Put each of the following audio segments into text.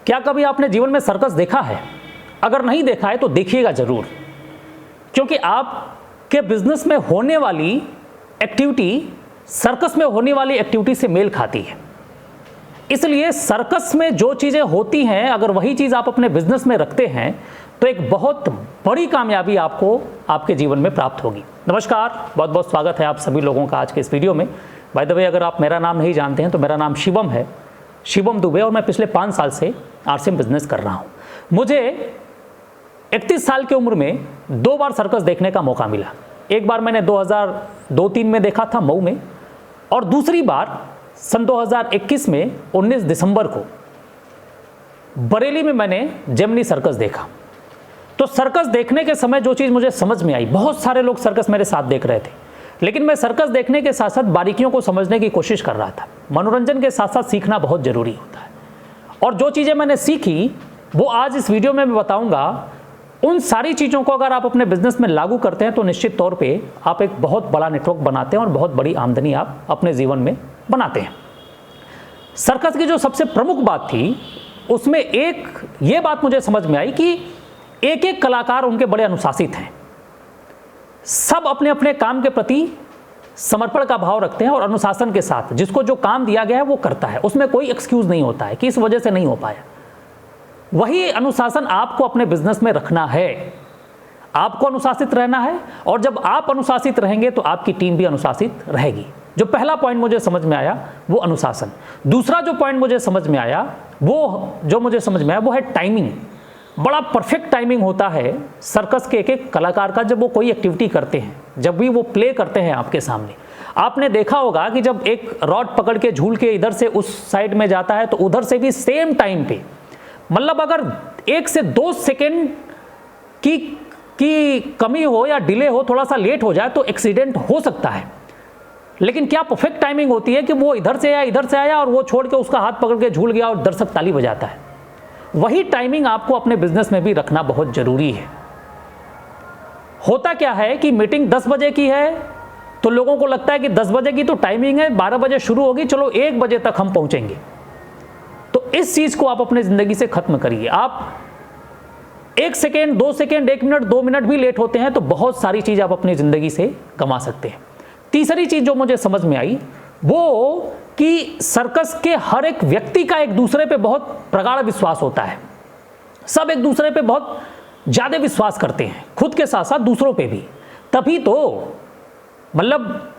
क्या कभी आपने जीवन में सर्कस देखा है? अगर नहीं देखा है तो देखिएगा जरूर, क्योंकि आपके बिजनेस में होने वाली एक्टिविटी सर्कस में होने वाली एक्टिविटी से मेल खाती है। इसलिए सर्कस में जो चीज़ें होती हैं, अगर वही चीज़ आप अपने बिजनेस में रखते हैं तो एक बहुत बड़ी कामयाबी आपको आपके जीवन में प्राप्त होगी। नमस्कार, बहुत बहुत स्वागत है आप सभी लोगों का आज के इस वीडियो में। बाय द वे, अगर आप मेरा नाम नहीं जानते हैं तो मेरा नाम शिवम है, शिवम दुबे, और मैं पिछले 5 साल से आरसीएम बिजनेस कर रहा हूँ। मुझे 31 साल की उम्र में 2 बार सर्कस देखने का मौका मिला। एक बार मैंने 2002-03 में देखा था मऊ में, और दूसरी बार सन 2021 में 19 दिसंबर को बरेली में मैंने जेमिनी सर्कस देखा। तो सर्कस देखने के समय जो चीज़ मुझे समझ में आई, बहुत सारे लोग सर्कस मेरे साथ देख रहे थे, लेकिन मैं सर्कस देखने के साथ साथ बारीकियों को समझने की कोशिश कर रहा था। मनोरंजन के साथ साथ सीखना बहुत ज़रूरी होता है, और जो चीज़ें मैंने सीखी वो आज इस वीडियो में मैं बताऊंगा। उन सारी चीज़ों को अगर आप अपने बिजनेस में लागू करते हैं तो निश्चित तौर पे आप एक बहुत बड़ा नेटवर्क बनाते हैं और बहुत बड़ी आमदनी आप अपने जीवन में बनाते हैं। सर्कस की जो सबसे प्रमुख बात थी उसमें एक ये बात मुझे समझ में आई कि एक एक कलाकार उनके बड़े अनुशासित हैं। सब अपने अपने काम के प्रति समर्पण का भाव रखते हैं और अनुशासन के साथ जिसको जो काम दिया गया है वो करता है। उसमें कोई एक्सक्यूज नहीं होता है कि इस वजह से नहीं हो पाया। वही अनुशासन आपको अपने बिजनेस में रखना है। आपको अनुशासित रहना है, और जब आप अनुशासित रहेंगे तो आपकी टीम भी अनुशासित रहेगी। जो पहला पॉइंट मुझे समझ में आया वो अनुशासन। दूसरा जो पॉइंट मुझे समझ में आया वो है टाइमिंग। बड़ा परफेक्ट टाइमिंग होता है सर्कस के एक एक कलाकार का जब वो कोई एक्टिविटी करते हैं, जब भी वो प्ले करते हैं आपके सामने। आपने देखा होगा कि जब एक रॉड पकड़ के झूल के इधर से उस साइड में जाता है तो उधर से भी सेम टाइम पे, मतलब अगर 1 से 2 सेकेंड की कमी हो या डिले हो, थोड़ा सा लेट हो जाए तो एक्सीडेंट हो सकता है। लेकिन क्या परफेक्ट टाइमिंग होती है कि वो इधर से आया और वो छोड़ के उसका हाथ पकड़ के झूल गया और दर्शक ताली बजाता है। वही टाइमिंग आपको अपने बिजनेस में भी रखना बहुत जरूरी है। होता क्या है कि मीटिंग 10 बजे की है तो लोगों को लगता है कि 10 बजे की तो टाइमिंग है, 12 बजे शुरू होगी, चलो 1 बजे तक हम पहुंचेंगे। तो इस चीज को आप अपनी जिंदगी से खत्म करिए। आप 1 सेकेंड, 2 सेकेंड, 1 मिनट, 2 मिनट भी लेट होते हैं तो बहुत सारी चीज आप अपनी जिंदगी से कमा सकते हैं। तीसरी चीज जो मुझे समझ में आई वो कि सर्कस के हर एक व्यक्ति का एक दूसरे पे बहुत प्रगाढ़ विश्वास होता है। सब एक दूसरे पे बहुत ज्यादा विश्वास करते हैं, खुद के साथ साथ दूसरों पे भी। तभी तो मतलब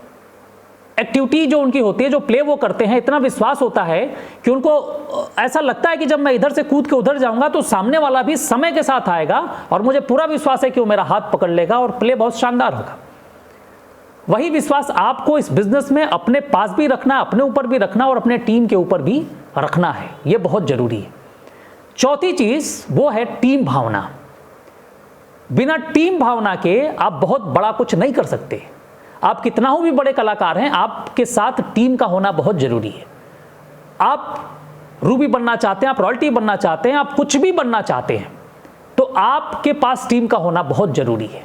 एक्टिविटी जो उनकी होती है, जो प्ले वो करते हैं, इतना विश्वास होता है कि उनको ऐसा लगता है कि जब मैं इधर से कूद के उधर जाऊंगा तो सामने वाला भी समय के साथ आएगा और मुझे पूरा विश्वास है कि वो मेरा हाथ पकड़ लेगा और प्ले बहुत शानदार होगा। वही विश्वास आपको इस बिजनेस में अपने पास भी रखना, अपने ऊपर भी रखना और अपने टीम के ऊपर भी रखना है। यह बहुत जरूरी है। चौथी चीज वो है टीम भावना। बिना टीम भावना के आप बहुत बड़ा कुछ नहीं कर सकते। आप कितना हो भी बड़े कलाकार हैं, आपके साथ टीम का होना बहुत जरूरी है। आप रूबी बनना चाहते हैं, आप रॉयल्टी बनना चाहते हैं, आप कुछ भी बनना चाहते हैं, तो आपके पास टीम का होना बहुत जरूरी है।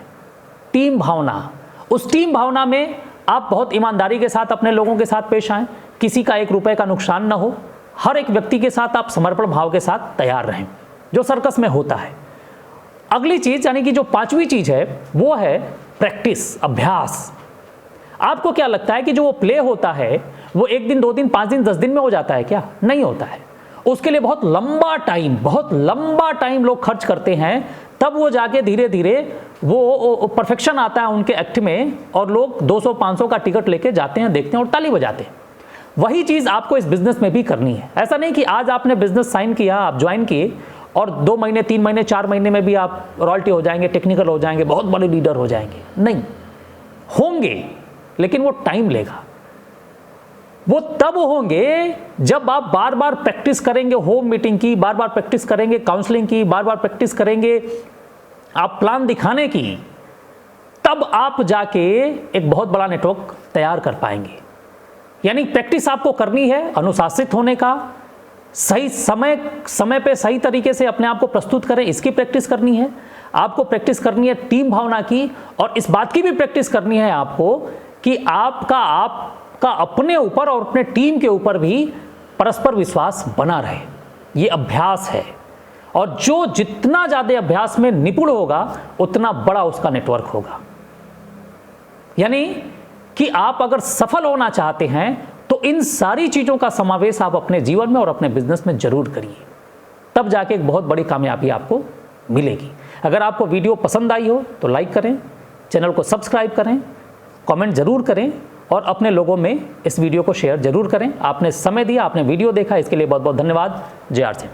टीम भावना, उस टीम भावना में आप बहुत ईमानदारी के साथ अपने लोगों के साथ पेश आएं, किसी का 1 रुपए का नुकसान ना हो, हर एक व्यक्ति के साथ आप समर्पण भाव के साथ तैयार रहें, जो सर्कस में होता है। अगली चीज यानी कि जो 5वीं चीज है वो है प्रैक्टिस, अभ्यास। आपको क्या लगता है कि जो वो प्ले होता है वो 1 दिन, 2 दिन, 5 दिन, 10 दिन में हो जाता है? क्या नहीं होता है। उसके लिए बहुत लंबा टाइम लोग खर्च करते हैं, तब वो जाके धीरे धीरे वो परफेक्शन आता है उनके एक्ट में, और लोग 200-500 का टिकट लेके जाते हैं, देखते हैं और ताली बजाते हैं। वही चीज आपको इस बिजनेस में भी करनी है। ऐसा नहीं कि आज आपने बिजनेस साइन किया, आप ज्वाइन किए और 2 महीने, 3 महीने, 4 महीने में भी आप रॉयल्टी हो जाएंगे, टेक्निकल हो जाएंगे, बहुत बड़े लीडर हो जाएंगे। नहीं होंगे, लेकिन वो टाइम लेगा। वो तब होंगे जब आप बार बार प्रैक्टिस करेंगे होम मीटिंग की, बार बार प्रैक्टिस करेंगे काउंसलिंग की, बार बार प्रैक्टिस करेंगे आप प्लान दिखाने की, तब आप जाके एक बहुत बड़ा नेटवर्क तैयार कर पाएंगे। यानी प्रैक्टिस आपको करनी है अनुशासित होने का, सही समय पे सही तरीके से अपने आप को प्रस्तुत करें, इसकी प्रैक्टिस करनी है। आपको प्रैक्टिस करनी है टीम भावना की, और इस बात की भी प्रैक्टिस करनी है आपको कि आपका अपने ऊपर और अपने टीम के ऊपर भी परस्पर विश्वास बना रहे। ये अभ्यास है, और जो जितना ज़्यादा अभ्यास में निपुण होगा उतना बड़ा उसका नेटवर्क होगा। यानी कि आप अगर सफल होना चाहते हैं तो इन सारी चीज़ों का समावेश आप अपने जीवन में और अपने बिजनेस में जरूर करिए, तब जाके एक बहुत बड़ी कामयाबी आपको मिलेगी। अगर आपको वीडियो पसंद आई हो तो लाइक करें, चैनल को सब्सक्राइब करें, कमेंट जरूर करें और अपने लोगों में इस वीडियो को शेयर जरूर करें। आपने समय दिया, आपने वीडियो देखा, इसके लिए बहुत बहुत धन्यवाद। जय आर सिंह।